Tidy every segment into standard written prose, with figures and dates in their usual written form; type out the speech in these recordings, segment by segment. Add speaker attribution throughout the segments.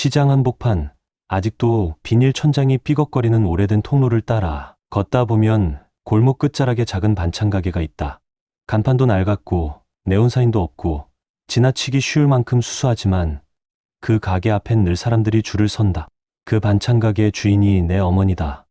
Speaker 1: 시장 한복판, 아직도 비닐 천장이 삐걱거리는 오래된 통로를 따라 걷다 보면 골목 끝자락에 작은 반찬 가게가 있다. 간판도 낡았고 네온사인도 없고 지나치기 쉬울 만큼 수수하지만 그 가게 앞엔 늘 사람들이 줄을 선다. 그 반찬 가게의 주인이 내 어머니다.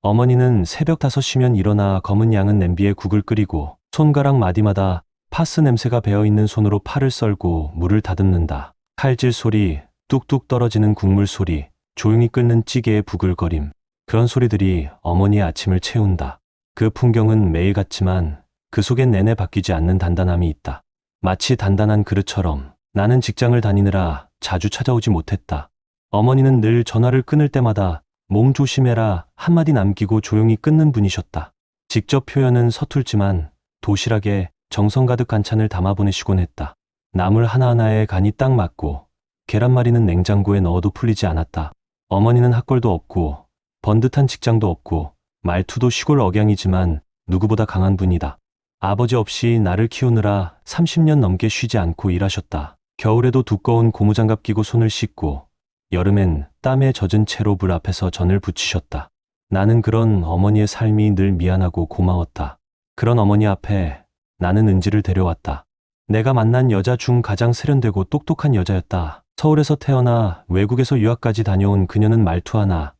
Speaker 1: 어머니는 새벽 5시면 일어나 검은 양은 냄비에 국을 끓이고 손가락 마디마다 파스 냄새가 배어있는 손으로 파를 썰고 물을 다듬는다. 칼질 소리, 뚝뚝 떨어지는 국물 소리, 조용히 끓는 찌개의 부글거림. 그런 소리들이 어머니의 아침을 채운다. 그 풍경은 매일 같지만 그 속엔 내내 바뀌지 않는 단단함이 있다. 마치 단단한 그릇처럼. 나는 직장을 다니느라 자주 찾아오지 못했다. 어머니는 늘 전화를 끊을 때마다 몸 조심해라 한마디 남기고 조용히 끊는 분이셨다. 직접 표현은 서툴지만 도시락에 정성 가득 반찬을 담아 보내시곤 했다. 나물 하나하나에 간이 딱 맞고 계란말이는 냉장고에 넣어도 풀리지 않았다. 어머니는 학벌도 없고 번듯한 직장도 없고 말투도 시골 억양이지만 누구보다 강한 분이다. 아버지 없이 나를 키우느라 30년 넘게 쉬지 않고 일하셨다. 겨울에도 두꺼운 고무장갑 끼고 손을 씻고 여름엔 땀에 젖은 채로 불 앞에서 전을 부치셨다. 나는 그런 어머니의 삶이 늘 미안하고 고마웠다. 그런 어머니 앞에 나는 은지를 데려왔다. 내가 만난 여자 중 가장 세련되고 똑똑한 여자였다. 서울에서 태어나 외국에서 유학까지 다녀온 그녀는 말투 하나,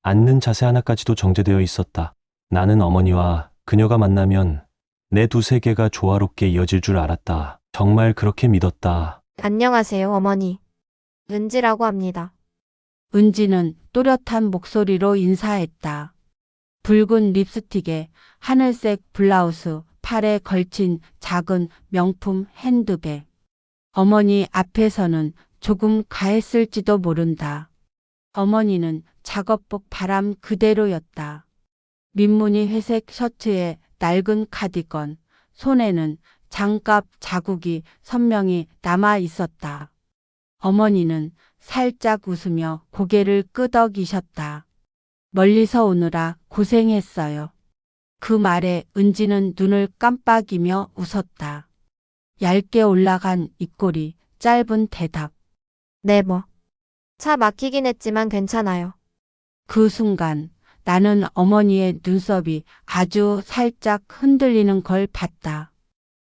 Speaker 1: 앉는 자세 하나까지도 정제되어 있었다. 나는 어머니와 그녀가 만나면 내 두 세계가 조화롭게 이어질 줄 알았다. 정말 그렇게 믿었다.
Speaker 2: 안녕하세요, 어머니. 은지라고 합니다.
Speaker 3: 은지는 또렷한 목소리로 인사했다. 붉은 립스틱에 하늘색 블라우스, 팔에 걸친 작은 명품 핸드백. 어머니 앞에서는 조금 가했을지도 모른다. 어머니는 작업복 바람 그대로였다. 민무늬 회색 셔츠에 낡은 카디건, 손에는 장갑 자국이 선명히 남아 있었다. 어머니는 살짝 웃으며 고개를 끄덕이셨다. 멀리서 오느라 고생했어요. 그 말에 은지는 눈을 깜빡이며 웃었다. 얇게 올라간 입꼬리, 짧은 대답.
Speaker 2: 네, 뭐. 차 막히긴 했지만 괜찮아요.
Speaker 3: 그 순간 나는 어머니의 눈썹이 아주 살짝 흔들리는 걸 봤다.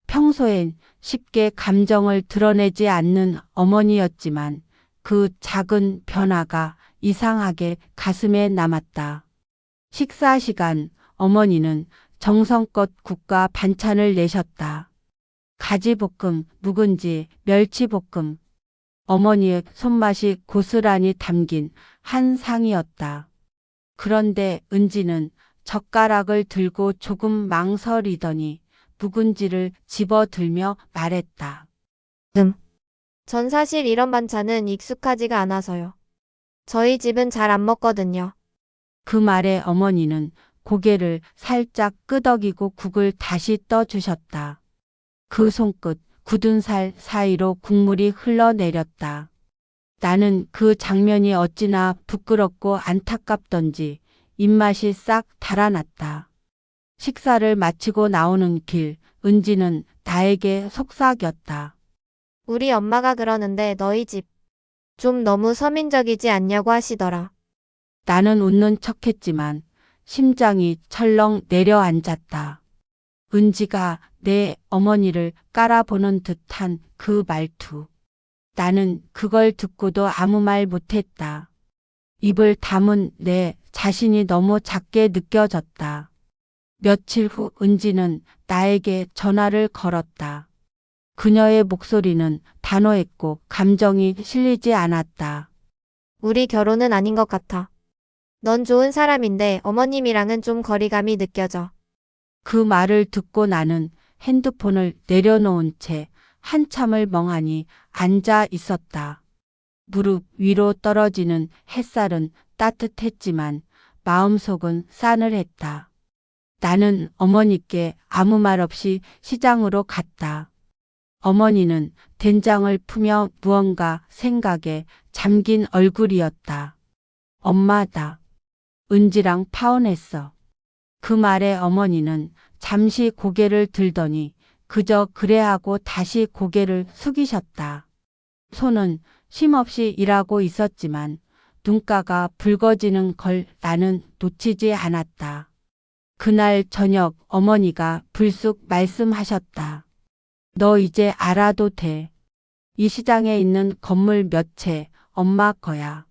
Speaker 3: 평소엔 쉽게 감정을 드러내지 않는 어머니였지만 그 작은 변화가 이상하게 가슴에 남았다. 식사 시간 어머니는 정성껏 국과 반찬을 내셨다. 가지볶음, 묵은지, 멸치볶음. 어머니의 손맛이 고스란히 담긴 한 상이었다. 그런데 은지는 젓가락을 들고 조금 망설이더니 묵은지를 집어들며 말했다.
Speaker 2: 전 사실 이런 반찬은 익숙하지가 않아서요. 저희 집은 잘 안 먹거든요.
Speaker 3: 그 말에 어머니는 고개를 살짝 끄덕이고 국을 다시 떠주셨다. 그 손끝 굳은 살 사이로 국물이 흘러내렸다. 나는 그 장면이 어찌나 부끄럽고 안타깝던지 입맛이 싹 달아났다. 식사를 마치고 나오는 길, 은지는 나에게 속삭였다.
Speaker 2: 우리 엄마가 그러는데 너희 집 좀 너무 서민적이지 않냐고 하시더라.
Speaker 3: 나는 웃는 척했지만 심장이 철렁 내려앉았다. 은지가 내 어머니를 깔아보는 듯한 그 말투. 나는 그걸 듣고도 아무 말 못했다. 입을 다문 내 자신이 너무 작게 느껴졌다. 며칠 후 은지는 나에게 전화를 걸었다. 그녀의 목소리는 단호했고 감정이 실리지 않았다.
Speaker 2: 우리 결혼은 아닌 것 같아. 넌 좋은 사람인데 어머님이랑은 좀 거리감이 느껴져.
Speaker 3: 그 말을 듣고 나는 핸드폰을 내려놓은 채 한참을 멍하니 앉아 있었다. 무릎 위로 떨어지는 햇살은 따뜻했지만 마음속은 싸늘했다. 나는 어머니께 아무 말 없이 시장으로 갔다. 어머니는 된장을 푸며 무언가 생각에 잠긴 얼굴이었다. 엄마다. 은지랑 파혼했어. 그 말에 어머니는 잠시 고개를 들더니 그저 그래 하고 다시 고개를 숙이셨다. 손은 쉼없이 일하고 있었지만 눈가가 붉어지는 걸 나는 놓치지 않았다. 그날 저녁 어머니가 불쑥 말씀하셨다. 너 이제 알아도 돼. 이 시장에 있는 건물 몇 채 엄마 거야.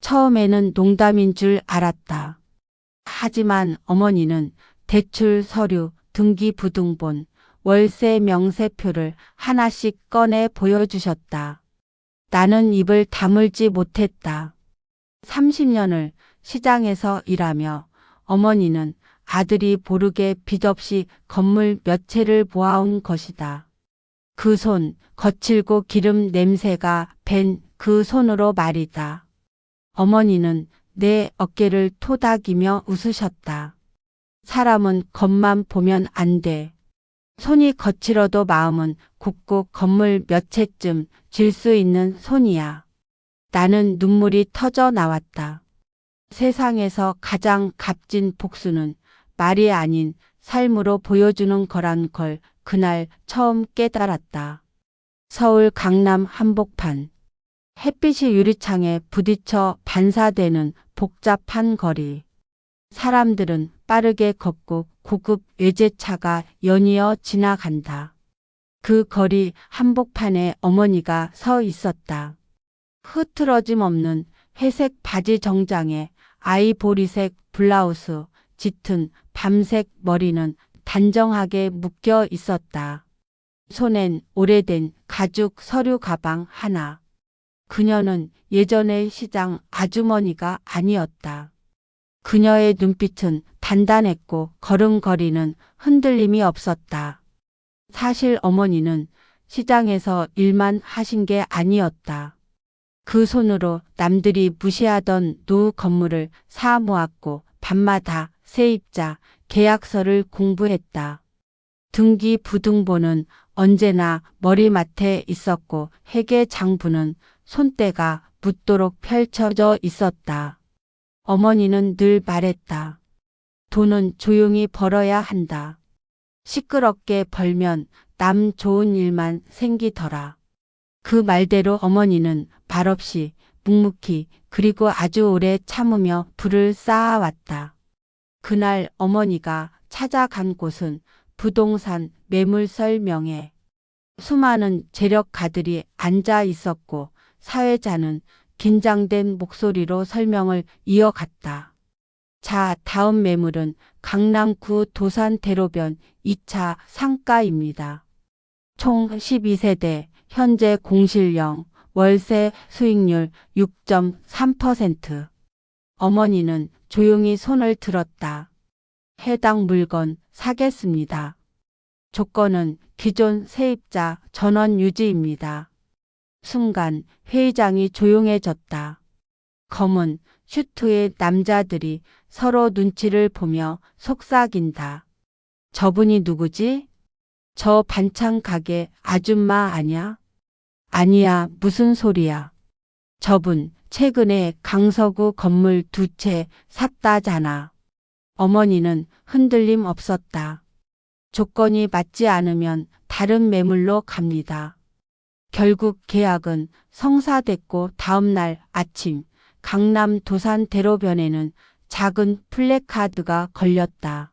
Speaker 3: 처음에는 농담인 줄 알았다. 하지만 어머니는 대출 서류, 등기부등본, 월세 명세표를 하나씩 꺼내 보여주셨다. 나는 입을 다물지 못했다. 30년을 시장에서 일하며 어머니는 아들이 모르게 빚없이 건물 몇 채를 모아온 것이다. 그 손, 거칠고 기름 냄새가 밴 그 손으로 말이다. 어머니는 내 어깨를 토닥이며 웃으셨다. 사람은 겉만 보면 안 돼. 손이 거칠어도 마음은 굳고 건물 몇 채쯤 질 수 있는 손이야. 나는 눈물이 터져 나왔다. 세상에서 가장 값진 복수는 말이 아닌 삶으로 보여주는 거란 걸 그날 처음 깨달았다. 서울 강남 한복판. 햇빛이 유리창에 부딪혀 반사되는 복잡한 거리. 사람들은 빠르게 걷고 고급 외제차가 연이어 지나간다. 그 거리 한복판에 어머니가 서 있었다. 흐트러짐 없는 회색 바지 정장에 아이보리색 블라우스, 짙은 밤색 머리는 단정하게 묶여 있었다. 손엔 오래된 가죽 서류 가방 하나. 그녀는 예전의 시장 아주머니가 아니었다. 그녀의 눈빛은 단단했고 걸음걸이는 흔들림이 없었다. 사실 어머니는 시장에서 일만 하신 게 아니었다. 그 손으로 남들이 무시하던 노후 건물을 사 모았고 밤마다 세입자 계약서를 공부했다. 등기부등본은 언제나 머리맡에 있었고 회계장부는 손때가 묻도록 펼쳐져 있었다. 어머니는 늘 말했다. 돈은 조용히 벌어야 한다. 시끄럽게 벌면 남 좋은 일만 생기더라. 그 말대로 어머니는 말없이 묵묵히 그리고 아주 오래 참으며 불을 쌓아왔다. 그날 어머니가 찾아간 곳은 부동산 매물설 명예. 수많은 재력가들이 앉아 있었고 사회자는 긴장된 목소리로 설명을 이어갔다. 자, 다음 매물은 강남구 도산대로변 2차 상가입니다. 총 12세대, 현재 공실령, 월세 수익률 6.3%. 어머니는 조용히 손을 들었다. 해당 물건 사겠습니다. 조건은 기존 세입자 전원 유지입니다. 순간 회의장이 조용해졌다. 검은 슈트의 남자들이 서로 눈치를 보며 속삭인다. 저분이 누구지? 저 반찬 가게 아줌마 아냐? 아니야, 무슨 소리야. 저분 최근에 강서구 건물 2채 샀다잖아. 어머니는 흔들림 없었다. 조건이 맞지 않으면 다른 매물로 갑니다. 결국 계약은 성사됐고 다음 날 아침 강남 도산대로변에는 작은 플래카드가 걸렸다.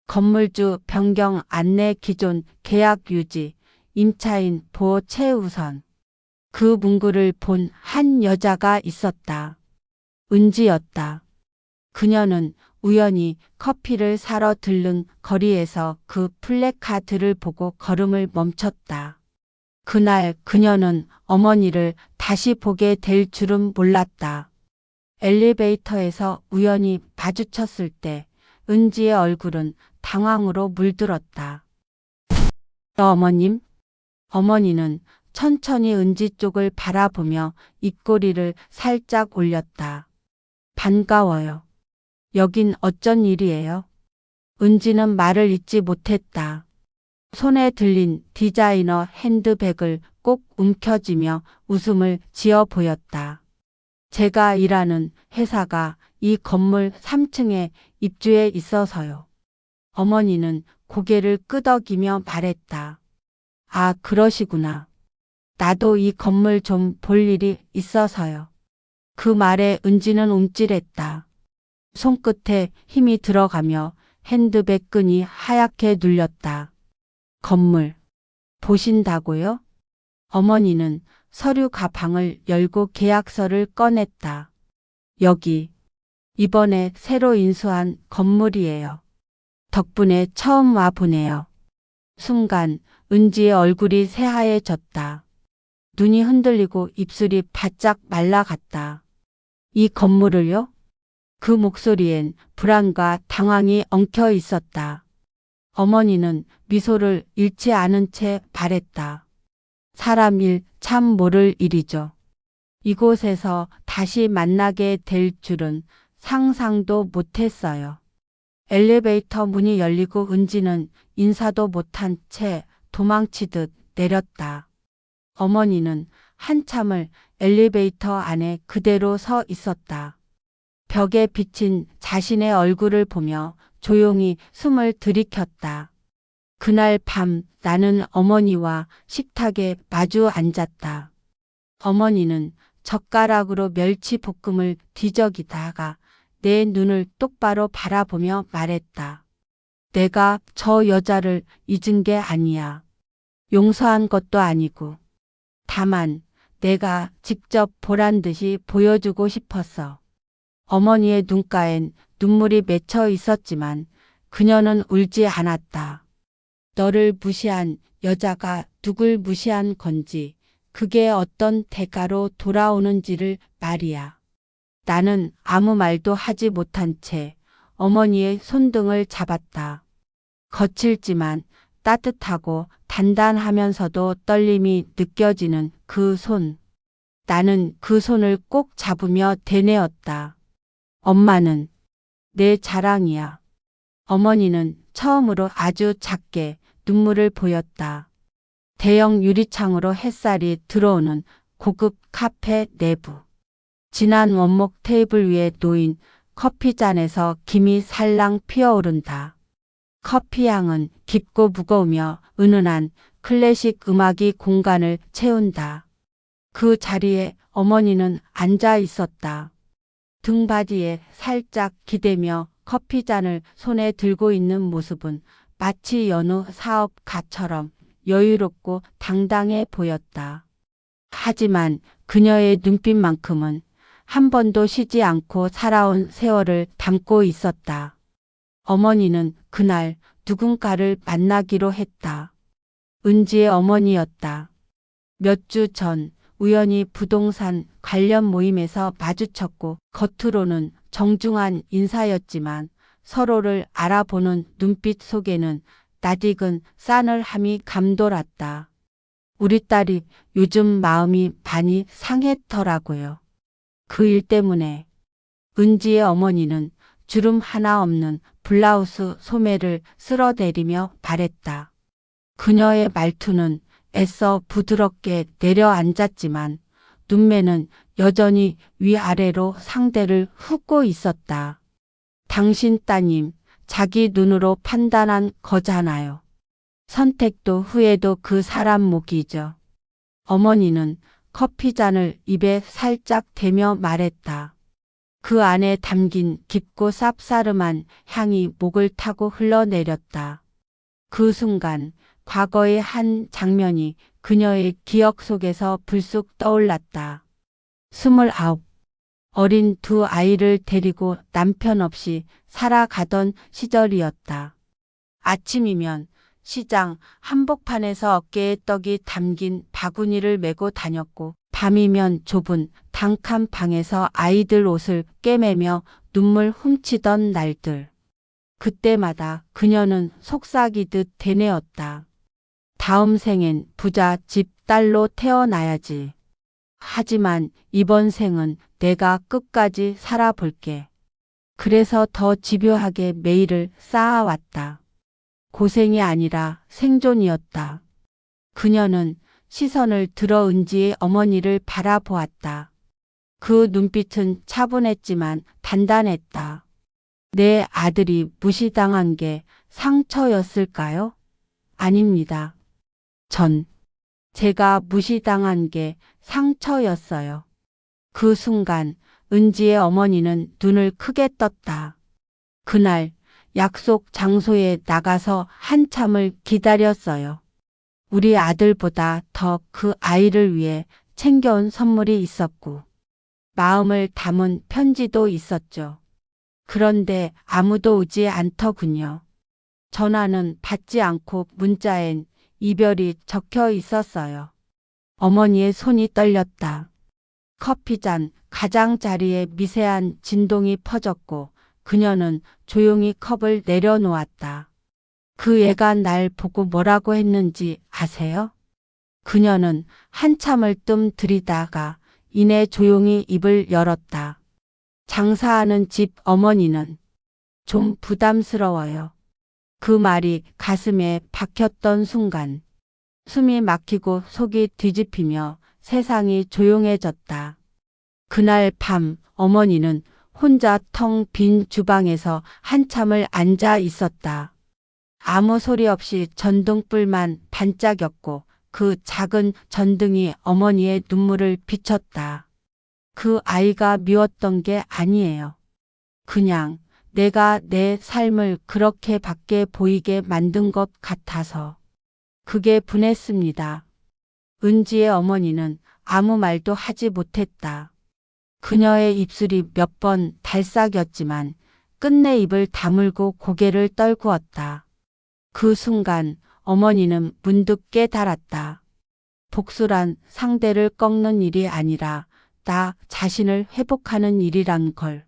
Speaker 3: 건물주 변경 안내 기존 계약 유지, 임차인 보호 최우선. 그 문구를 본 한 여자가 있었다. 은지였다. 그녀는 우연히 커피를 사러 들른 거리에서 그 플래카드를 보고 걸음을 멈췄다. 그날 그녀는 어머니를 다시 보게 될 줄은 몰랐다. 엘리베이터에서 우연히 마주쳤을 때 은지의 얼굴은 당황으로 물들었다. 어머님? 어머니는 천천히 은지 쪽을 바라보며 입꼬리를 살짝 올렸다. 반가워요. 여긴 어쩐 일이에요? 은지는 말을 잇지 못했다. 손에 들린 디자이너 핸드백을 꼭 움켜쥐며 웃음을 지어 보였다. 제가 일하는 회사가 이 건물 3층에 입주해 있어서요. 어머니는 고개를 끄덕이며 말했다. 아, 그러시구나. 나도 이 건물 좀 볼 일이 있어서요. 그 말에 은지는 움찔했다. 손끝에 힘이 들어가며 핸드백 끈이 하얗게 눌렸다. 건물 보신다고요? 어머니는 서류 가방을 열고 계약서를 꺼냈다. 여기 이번에 새로 인수한 건물이에요. 덕분에 처음 와 보네요. 순간 은지의 얼굴이 새하얘졌다. 눈이 흔들리고 입술이 바짝 말라갔다. 이 건물을요? 그 목소리엔 불안과 당황이 엉켜 있었다. 어머니는 미소를 잃지 않은 채 말했다. 사람 일 참 모를 일이죠. 이곳에서 다시 만나게 될 줄은 상상도 못했어요. 엘리베이터 문이 열리고 은지는 인사도 못한 채 도망치듯 내렸다. 어머니는 한참을 엘리베이터 안에 그대로 서 있었다. 벽에 비친 자신의 얼굴을 보며 조용히 숨을 들이켰다. 그날 밤 나는 어머니와 식탁에 마주 앉았다. 어머니는 젓가락으로 멸치볶음을 뒤적이다가 내 눈을 똑바로 바라보며 말했다. 내가 저 여자를 잊은 게 아니야. 용서한 것도 아니고. 다만 내가 직접 보란 듯이 보여주고 싶었어. 어머니의 눈가엔 눈물이 맺혀 있었지만 그녀는 울지 않았다. 너를 무시한 여자가 누굴 무시한 건지, 그게 어떤 대가로 돌아오는지를 말이야. 나는 아무 말도 하지 못한 채 어머니의 손등을 잡았다. 거칠지만 따뜻하고 단단하면서도 떨림이 느껴지는 그 손. 나는 그 손을 꼭 잡으며 되뇌었다. 엄마는 내 자랑이야. 어머니는 처음으로 아주 작게 눈물을 보였다. 대형 유리창으로 햇살이 들어오는 고급 카페 내부. 진한 원목 테이블 위에 놓인 커피잔에서 김이 살랑 피어오른다. 커피 향은 깊고 무거우며 은은한 클래식 음악이 공간을 채운다. 그 자리에 어머니는 앉아 있었다. 등받이에 살짝 기대며 커피잔을 손에 들고 있는 모습은 마치 여느 사업가처럼 여유롭고 당당해 보였다. 하지만 그녀의 눈빛만큼은 한 번도 쉬지 않고 살아온 세월을 담고 있었다. 어머니는 그날 누군가를 만나기로 했다. 은지의 어머니였다. 몇 주 전 우연히 부동산 관련 모임에서 마주쳤고 겉으로는 정중한 인사였지만 서로를 알아보는 눈빛 속에는 낯익은 싸늘함이 감돌았다. 우리 딸이 요즘 마음이 많이 상했더라고요. 그 일 때문에. 은지의 어머니는 주름 하나 없는 블라우스 소매를 쓸어내리며 말했다. 그녀의 말투는 애써 부드럽게 내려앉았지만 눈매는 여전히 위아래로 상대를 훑고 있었다. 당신 따님, 자기 눈으로 판단한 거잖아요. 선택도 후회도 그 사람 몫이죠. 어머니는 커피잔을 입에 살짝 대며 말했다. 그 안에 담긴 깊고 쌉싸름한 향이 목을 타고 흘러내렸다. 그 순간 과거의 한 장면이 그녀의 기억 속에서 불쑥 떠올랐다. 29. 어린 두 아이를 데리고 남편 없이 살아가던 시절이었다. 아침이면 시장 한복판에서 어깨에 떡이 담긴 바구니를 메고 다녔고 밤이면 좁은 단칸 방에서 아이들 옷을 꿰매며 눈물 훔치던 날들. 그때마다 그녀는 속삭이듯 되뇌었다. 다음 생엔 부자 집 딸로 태어나야지. 하지만 이번 생은 내가 끝까지 살아볼게. 그래서 더 집요하게 매일을 쌓아왔다. 고생이 아니라 생존이었다. 그녀는 시선을 들어 은지의 어머니를 바라보았다. 그 눈빛은 차분했지만 단단했다. 내 아들이 무시당한 게 상처였을까요? 아닙니다. 전 제가 무시당한 게 상처였어요. 그 순간 은지의 어머니는 눈을 크게 떴다. 그날 약속 장소에 나가서 한참을 기다렸어요. 우리 아들보다 더 그 아이를 위해 챙겨온 선물이 있었고, 마음을 담은 편지도 있었죠. 그런데 아무도 오지 않더군요. 전화는 받지 않고 문자엔 이별이 적혀 있었어요. 어머니의 손이 떨렸다. 커피잔 가장자리에 미세한 진동이 퍼졌고 그녀는 조용히 컵을 내려놓았다. 그 애가 날 보고 뭐라고 했는지 아세요? 그녀는 한참을 뜸 들이다가 이내 조용히 입을 열었다. 장사하는 집 어머니는 좀 부담스러워요. 그 말이 가슴에 박혔던 순간 숨이 막히고 속이 뒤집히며 세상이 조용해졌다. 그날 밤 어머니는 혼자 텅 빈 주방에서 한참을 앉아 있었다. 아무 소리 없이 전등불만 반짝였고 그 작은 전등이 어머니의 눈물을 비췄다. 그 아이가 미웠던 게 아니에요. 그냥 내가 내 삶을 그렇게 밖에 보이게 만든 것 같아서. 그게 분했습니다. 은지의 어머니는 아무 말도 하지 못했다. 그녀의 입술이 몇 번 달싹였지만 끝내 입을 다물고 고개를 떨구었다. 그 순간 어머니는 문득 깨달았다. 복수란 상대를 꺾는 일이 아니라 나 자신을 회복하는 일이란 걸.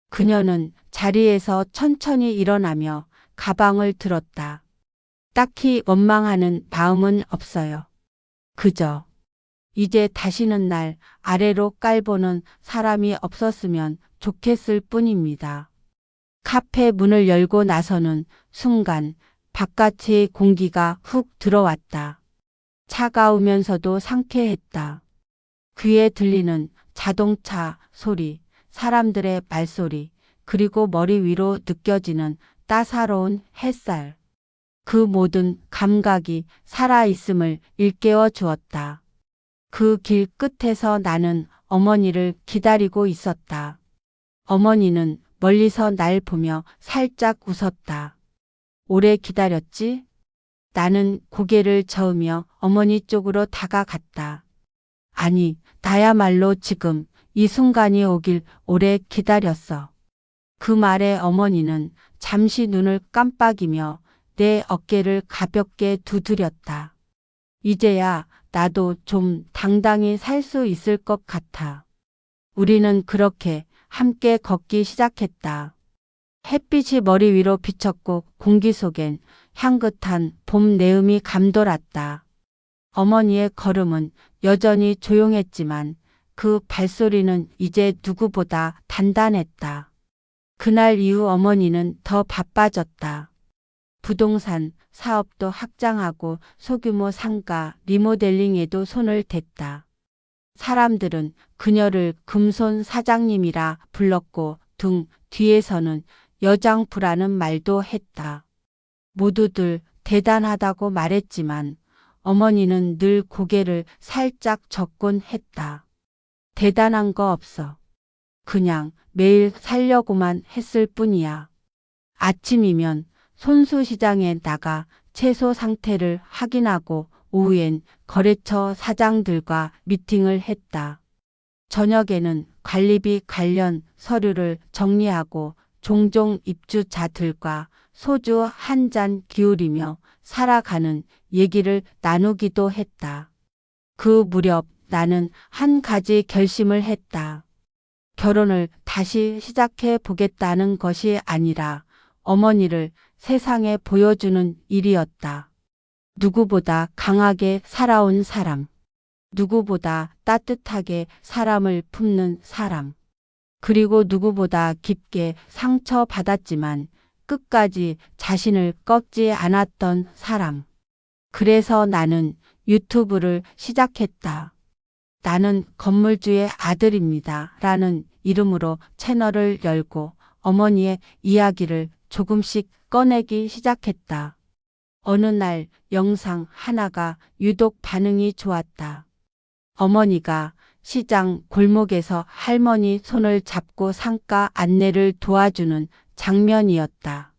Speaker 3: 그녀는 자리에서 천천히 일어나며 가방을 들었다. 딱히 원망하는 마음은 없어요. 그저 이제 다시는 날 아래로 깔보는 사람이 없었으면 좋겠을 뿐입니다. 카페 문을 열고 나서는 순간 바깥의 공기가 훅 들어왔다. 차가우면서도 상쾌했다. 귀에 들리는 자동차 소리, 사람들의 말소리, 그리고 머리 위로 느껴지는 따사로운 햇살. 그 모든 감각이 살아있음을 일깨워 주었다. 그 길 끝에서 나는 어머니를 기다리고 있었다. 어머니는 멀리서 날 보며 살짝 웃었다. 오래 기다렸지? 나는 고개를 저으며 어머니 쪽으로 다가갔다. 아니, 나야말로 지금 이 순간이 오길 오래 기다렸어. 그 말에 어머니는 잠시 눈을 깜빡이며 내 어깨를 가볍게 두드렸다. 이제야 나도 좀 당당히 살 수 있을 것 같아. 우리는 그렇게 함께 걷기 시작했다. 햇빛이 머리 위로 비쳤고 공기 속엔 향긋한 봄 내음이 감돌았다. 어머니의 걸음은 여전히 조용했지만 그 발소리는 이제 누구보다 단단했다. 그날 이후 어머니는 더 바빠졌다. 부동산 사업도 확장하고 소규모 상가 리모델링에도 손을 댔다. 사람들은 그녀를 금손 사장님이라 불렀고 등 뒤에서는 여장부라는 말도 했다. 모두들 대단하다고 말했지만 어머니는 늘 고개를 살짝 젓곤 했다. 대단한 거 없어. 그냥 매일 살려고만 했을 뿐이야. 아침이면 손수시장에 나가 채소 상태를 확인하고 오후엔 거래처 사장들과 미팅을 했다. 저녁에는 관리비 관련 서류를 정리하고 종종 입주자들과 소주 한 잔 기울이며 살아가는 얘기를 나누기도 했다. 그 무렵 나는 한 가지 결심을 했다. 결혼을 다시 시작해 보겠다는 것이 아니라 어머니를 세상에 보여주는 일이었다. 누구보다 강하게 살아온 사람, 누구보다 따뜻하게 사람을 품는 사람, 그리고 누구보다 깊게 상처받았지만 끝까지 자신을 꺾지 않았던 사람. 그래서 나는 유튜브를 시작했다. 나는 건물주의 아들입니다. 라는 이름으로 채널을 열고 어머니의 이야기를 조금씩 꺼내기 시작했다. 어느 날 영상 하나가 유독 반응이 좋았다. 어머니가 시장 골목에서 할머니 손을 잡고 상가 안내를 도와주는 장면이었다.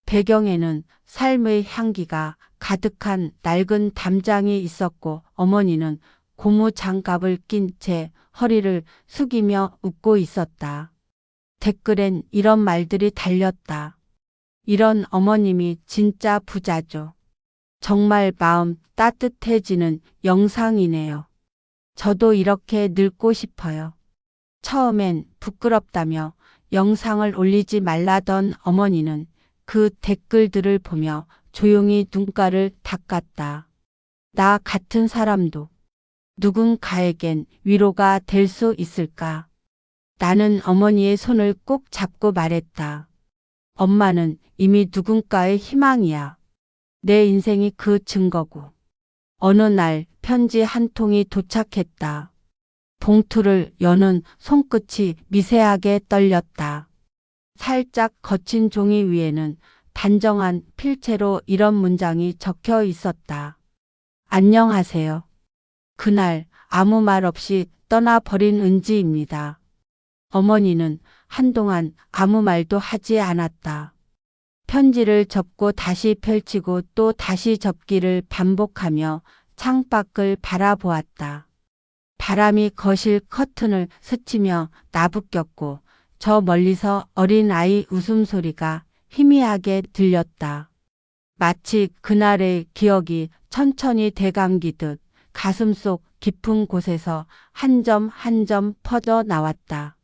Speaker 3: 배경에는 삶의 향기가 가득한 낡은 담장이 있었고 어머니는 고무 장갑을 낀 채 허리를 숙이며 웃고 있었다. 댓글엔 이런 말들이 달렸다. 이런 어머님이 진짜 부자죠. 정말 마음 따뜻해지는 영상이네요. 저도 이렇게 늙고 싶어요. 처음엔 부끄럽다며 영상을 올리지 말라던 어머니는 그 댓글들을 보며 조용히 눈가를 닦았다. 나 같은 사람도 누군가에겐 위로가 될 수 있을까? 나는 어머니의 손을 꼭 잡고 말했다. 엄마는 이미 누군가의 희망이야. 내 인생이 그 증거고. 어느 날 편지 한 통이 도착했다. 봉투를 여는 손끝이 미세하게 떨렸다. 살짝 거친 종이 위에는 단정한 필체로 이런 문장이 적혀 있었다. 안녕하세요. 그날 아무 말 없이 떠나버린 은지입니다. 어머니는 한동안 아무 말도 하지 않았다. 편지를 접고 다시 펼치고 또 다시 접기를 반복하며 창밖을 바라보았다. 바람이 거실 커튼을 스치며 나부꼈고 저 멀리서 어린아이 웃음소리가 희미하게 들렸다. 마치 그날의 기억이 천천히 되감기듯 가슴속 깊은 곳에서 한 점 한 점 퍼져 나왔다.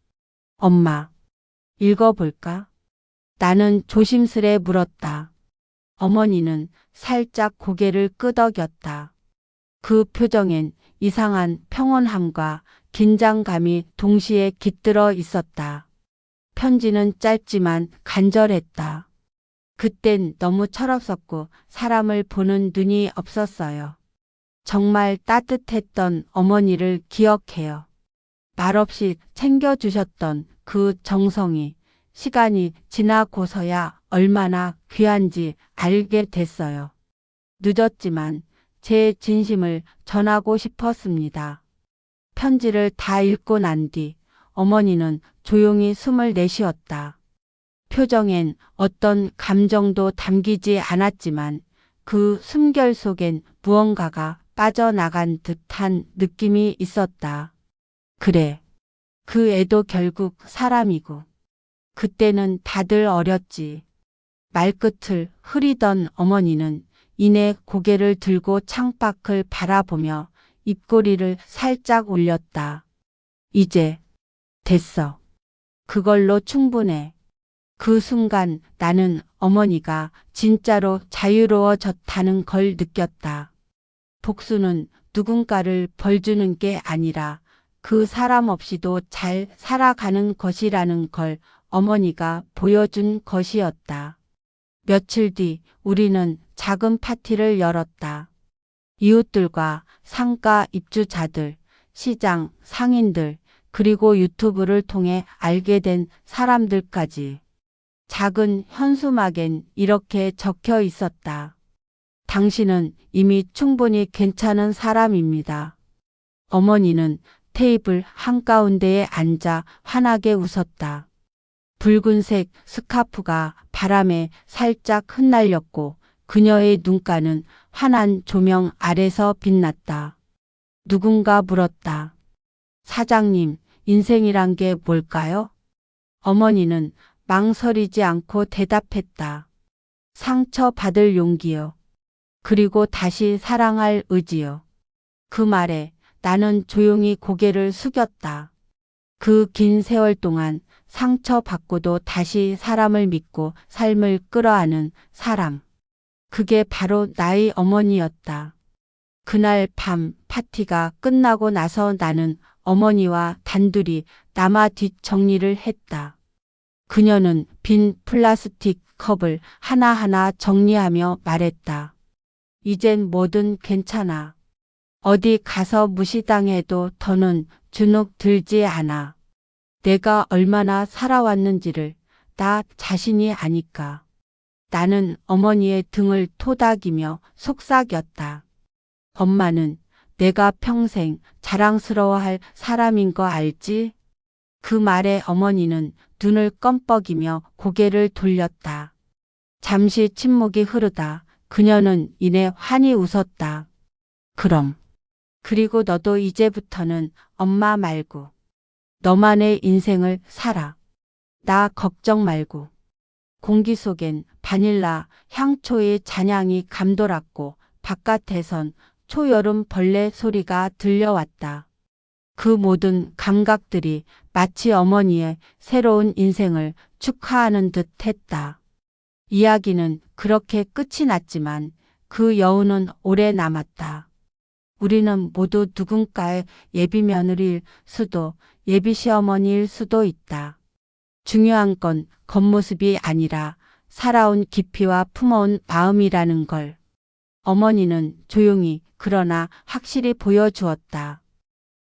Speaker 3: 엄마, 읽어볼까? 나는 조심스레 물었다. 어머니는 살짝 고개를 끄덕였다. 그 표정엔 이상한 평온함과 긴장감이 동시에 깃들어 있었다. 편지는 짧지만 간절했다. 그땐 너무 철없었고 사람을 보는 눈이 없었어요. 정말 따뜻했던 어머니를 기억해요. 말없이 챙겨주셨던 그 정성이 시간이 지나고서야 얼마나 귀한지 알게 됐어요. 늦었지만 제 진심을 전하고 싶었습니다. 편지를 다 읽고 난 뒤 어머니는 조용히 숨을 내쉬었다. 표정엔 어떤 감정도 담기지 않았지만 그 숨결 속엔 무언가가 빠져나간 듯한 느낌이 있었다. 그래, 그 애도 결국 사람이고. 그때는 다들 어렸지. 말끝을 흐리던 어머니는 이내 고개를 들고 창밖을 바라보며 입꼬리를 살짝 올렸다. 이제 됐어. 그걸로 충분해. 그 순간 나는 어머니가 진짜로 자유로워졌다는 걸 느꼈다. 복수는 누군가를 벌주는 게 아니라 그 사람 없이도 잘 살아가는 것이라는 걸 어머니가 보여준 것이었다. 며칠 뒤 우리는 작은 파티를 열었다. 이웃들과 상가 입주자들, 시장 상인들, 그리고 유튜브를 통해 알게 된 사람들까지. 작은 현수막엔 이렇게 적혀 있었다. 당신은 이미 충분히 괜찮은 사람입니다. 어머니는 테이블 한가운데에 앉아 환하게 웃었다. 붉은색 스카프가 바람에 살짝 흩날렸고 그녀의 눈가는 환한 조명 아래서 빛났다. 누군가 물었다. 사장님, 인생이란 게 뭘까요? 어머니는 망설이지 않고 대답했다. 상처받을 용기요. 그리고 다시 사랑할 의지요. 그 말에 나는 조용히 고개를 숙였다. 그 긴 세월 동안 상처받고도 다시 사람을 믿고 삶을 끌어안은 사람. 그게 바로 나의 어머니였다. 그날 밤 파티가 끝나고 나서 나는 어머니와 단둘이 남아 뒷정리를 했다. 그녀는 빈 플라스틱 컵을 하나하나 정리하며 말했다. 이젠 뭐든 괜찮아. 어디 가서 무시당해도 더는 주눅 들지 않아. 내가 얼마나 살아왔는지를 나 자신이 아니까. 나는 어머니의 등을 토닥이며 속삭였다. 엄마는 내가 평생 자랑스러워할 사람인 거 알지? 그 말에 어머니는 눈을 껌뻑이며 고개를 돌렸다. 잠시 침묵이 흐르다 그녀는 이내 환히 웃었다. 그럼. 그리고 너도 이제부터는 엄마 말고 너만의 인생을 살아. 나 걱정 말고. 공기 속엔 바닐라 향초의 잔향이 감돌았고 바깥에선 초여름 벌레 소리가 들려왔다. 그 모든 감각들이 마치 어머니의 새로운 인생을 축하하는 듯 했다. 이야기는 그렇게 끝이 났지만 그 여운은 오래 남았다. 우리는 모두 누군가의 예비 며느리일 수도 예비 시어머니일 수도 있다. 중요한 건 겉모습이 아니라 살아온 깊이와 품어온 마음이라는 걸. 어머니는 조용히 그러나 확실히 보여주었다.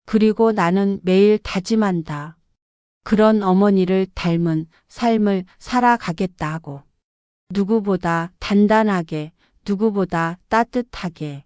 Speaker 3: 그리고 나는 매일 다짐한다. 그런 어머니를 닮은 삶을 살아가겠다 하고. 누구보다 단단하게, 누구보다 따뜻하게.